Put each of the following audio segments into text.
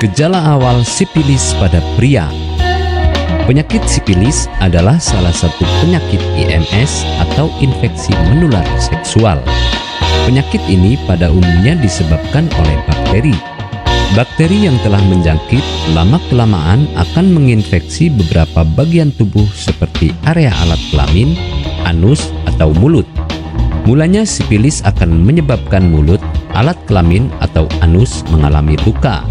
Gejala awal sipilis pada pria. Penyakit sipilis adalah salah satu penyakit IMS atau infeksi menular seksual. Penyakit ini pada umumnya disebabkan oleh bakteri. Bakteri yang telah menjangkit lama-kelamaan akan menginfeksi beberapa bagian tubuh seperti area alat kelamin, anus, atau mulut. Mulanya sipilis akan menyebabkan mulut, alat kelamin, atau anus mengalami luka.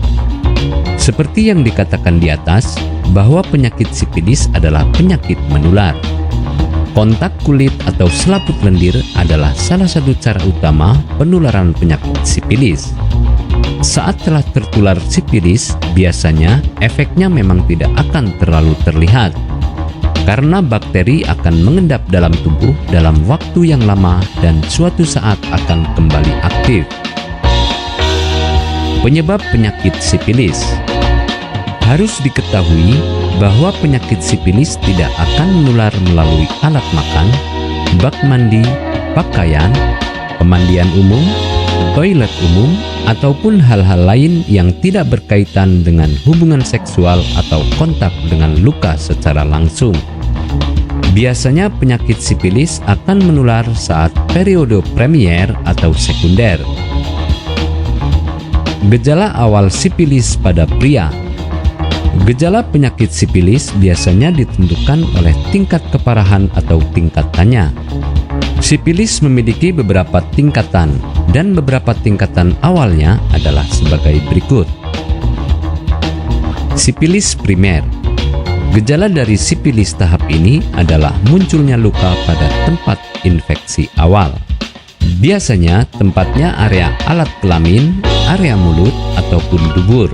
Seperti yang dikatakan di atas, bahwa penyakit sipilis adalah penyakit menular. Kontak kulit atau selaput lendir adalah salah satu cara utama penularan penyakit sipilis. Saat telah tertular sipilis, biasanya efeknya memang tidak akan terlalu terlihat, karena bakteri akan mengendap dalam tubuh dalam waktu yang lama dan suatu saat akan kembali aktif. Penyebab penyakit sipilis. Harus diketahui bahwa penyakit sipilis tidak akan menular melalui alat makan, bak mandi, pakaian, pemandian umum, toilet umum, ataupun hal-hal lain yang tidak berkaitan dengan hubungan seksual atau kontak dengan luka secara langsung. Biasanya penyakit sipilis akan menular saat periode premier atau sekunder. Gejala awal sipilis pada pria. Gejala penyakit sipilis biasanya ditentukan oleh tingkat keparahan atau tingkatannya. Sipilis memiliki beberapa tingkatan, dan beberapa tingkatan awalnya adalah sebagai berikut. Sipilis primer. Gejala dari sipilis tahap ini adalah munculnya luka pada tempat infeksi awal. Biasanya tempatnya area alat kelamin, area mulut, ataupun dubur.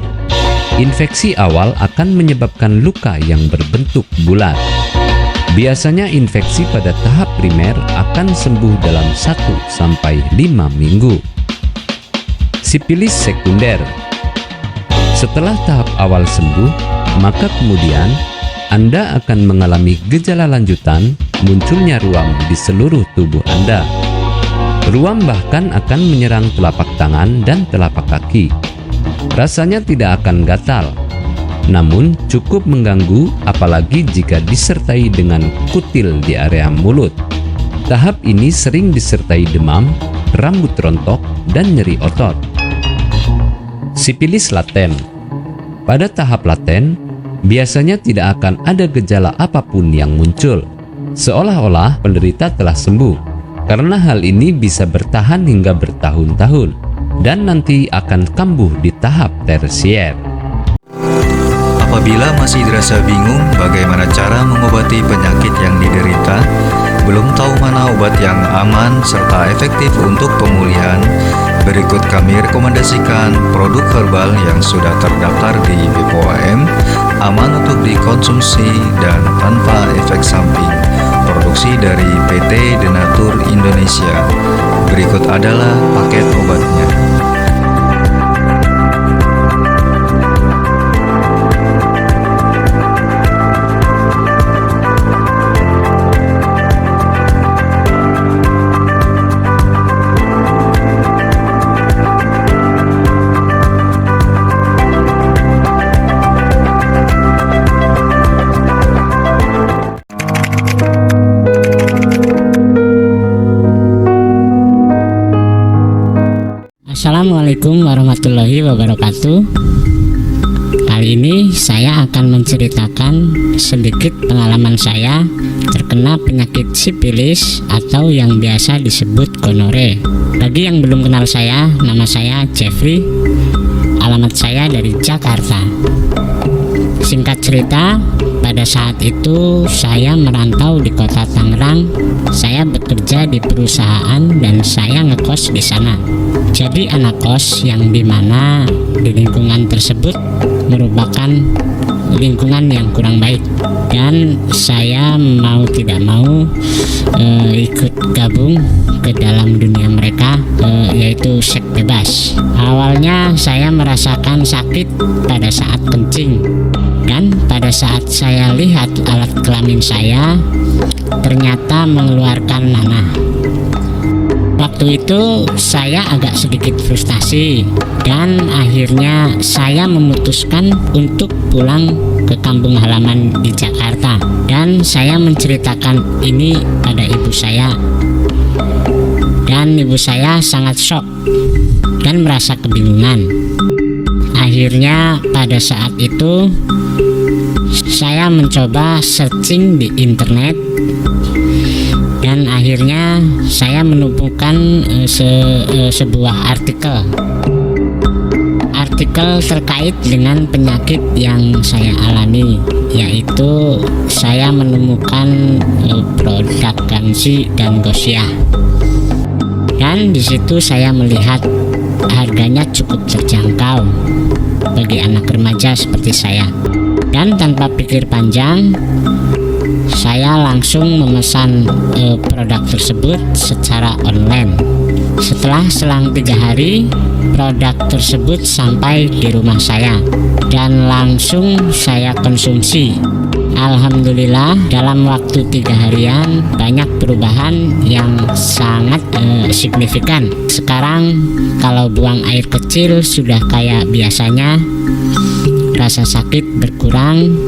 Infeksi awal akan menyebabkan luka yang berbentuk bulat. Biasanya infeksi pada tahap primer akan sembuh dalam 1-5 minggu. Sipilis sekunder. Setelah tahap awal sembuh, maka kemudian Anda akan mengalami gejala lanjutan munculnya ruam di seluruh tubuh Anda. Ruam bahkan akan menyerang telapak tangan dan telapak kaki. Rasanya tidak akan gatal, namun cukup mengganggu apalagi jika disertai dengan kutil di area mulut. Tahap ini sering disertai demam, rambut rontok, dan nyeri otot. Sipilis laten. Pada tahap laten, biasanya tidak akan ada gejala apapun yang muncul, seolah-olah penderita telah sembuh, karena hal ini bisa bertahan hingga bertahun-tahun dan nanti akan kambuh di tahap tersier. Apabila masih dirasa bingung bagaimana cara mengobati penyakit yang diderita, belum tahu mana obat yang aman serta efektif untuk pemulihan, berikut kami rekomendasikan produk herbal yang sudah terdaftar di BPOM, aman untuk dikonsumsi dan tanpa efek samping. Produksi dari PT Denatur Indonesia. Berikut adalah paket obatnya. Assalamualaikum warahmatullahi wabarakatuh. Kali ini saya akan menceritakan sedikit pengalaman saya terkena penyakit sipilis atau yang biasa disebut gonore. Bagi yang belum kenal saya, nama saya Jeffrey. Alamat saya dari Jakarta. Singkat cerita, pada saat itu saya merantau di kota Tangerang. Saya bekerja di perusahaan dan saya ngekos di sana. Jadi anak kos yang dimana di lingkungan tersebut merupakan lingkungan yang kurang baik, dan saya mau tidak mau ikut gabung ke dalam dunia mereka, yaitu seks bebas. Awalnya saya merasakan sakit pada saat kencing, Dan pada saat saya lihat alat kelamin saya, ternyata mengeluarkan nanah. Waktu itu saya agak sedikit frustasi dan akhirnya saya memutuskan untuk pulang ke kampung halaman di Jakarta, dan saya menceritakan ini pada ibu saya. Dan ibu saya sangat shock dan merasa kebingungan. Akhirnya pada saat itu saya mencoba searching di internet, dan akhirnya saya menemukan sebuah artikel terkait dengan penyakit yang saya alami, yaitu saya menemukan produk Gangsi dan Gosiah. Dan di situ saya melihat harganya cukup terjangkau bagi anak remaja seperti saya. Dan tanpa pikir panjang, saya langsung memesan produk tersebut secara online. Setelah selang 3 hari, produk tersebut sampai di rumah saya dan langsung saya konsumsi. Alhamdulillah, dalam waktu 3 harian banyak perubahan yang sangat signifikan. Sekarang kalau buang air kecil sudah kayak biasanya, rasa sakit berkurang,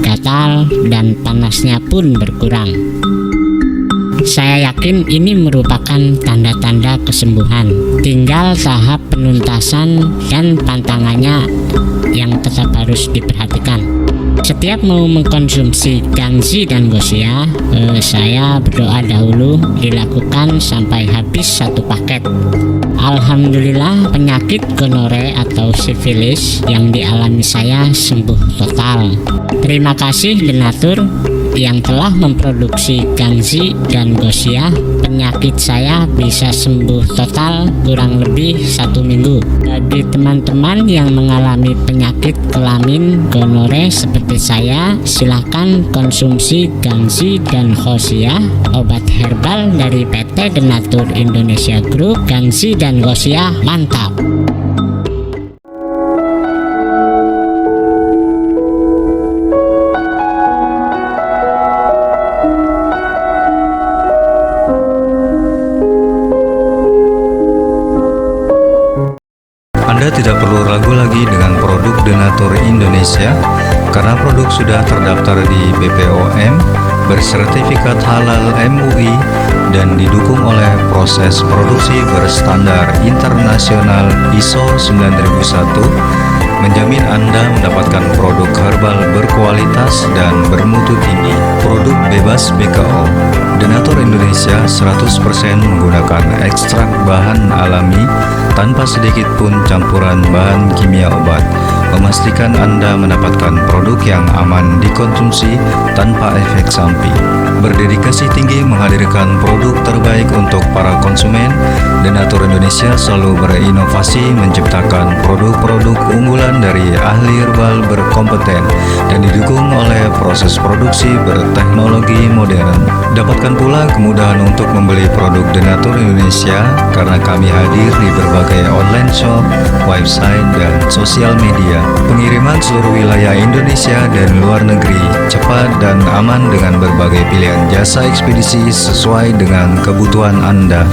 gatal dan panasnya pun berkurang. Saya yakin ini merupakan tanda-tanda kesembuhan. Tinggal tahap penuntasan dan pantangannya yang tetap harus diperhatikan. Setiap mau mengkonsumsi Gangsi dan Gosiah, saya berdoa dahulu dilakukan sampai habis 1 paket. Alhamdulillah, penyakit gonore atau sifilis yang dialami saya sembuh total. Terima kasih donatur yang telah memproduksi Gangsi dan Gosiah. Penyakit saya bisa sembuh total kurang lebih 1 minggu. Bagi teman-teman yang mengalami penyakit kelamin gonore seperti saya, silahkan konsumsi Gangsi dan Gosiah, obat herbal dari PT Denatur Indonesia Group. Gangsi dan Gosiah mantap. Anda tidak perlu ragu lagi dengan produk Denatur Indonesia karena produk sudah terdaftar di BPOM, bersertifikat halal MUI, dan didukung oleh proses produksi berstandar internasional ISO 9001, menjamin Anda mendapatkan produk herbal berkualitas dan bermutu tinggi. Produk bebas BKO. Denatur Indonesia 100% menggunakan ekstrak bahan alami tanpa sedikit pun campuran bahan kimia obat, memastikan Anda mendapatkan produk yang aman dikonsumsi tanpa efek samping. Berdedikasi tinggi menghadirkan produk terbaik untuk para konsumen, Denatur Indonesia selalu berinovasi menciptakan produk-produk unggulan dari ahli herbal berkompeten dan didukung oleh proses produksi berteknologi modern. Dapatkan pula kemudahan untuk membeli produk Denatur Indonesia karena kami hadir di berbagai online shop, website, dan sosial media. Pengiriman seluruh wilayah Indonesia dan luar negeri cepat dan aman dengan berbagai pilihan jasa ekspedisi sesuai dengan kebutuhan Anda.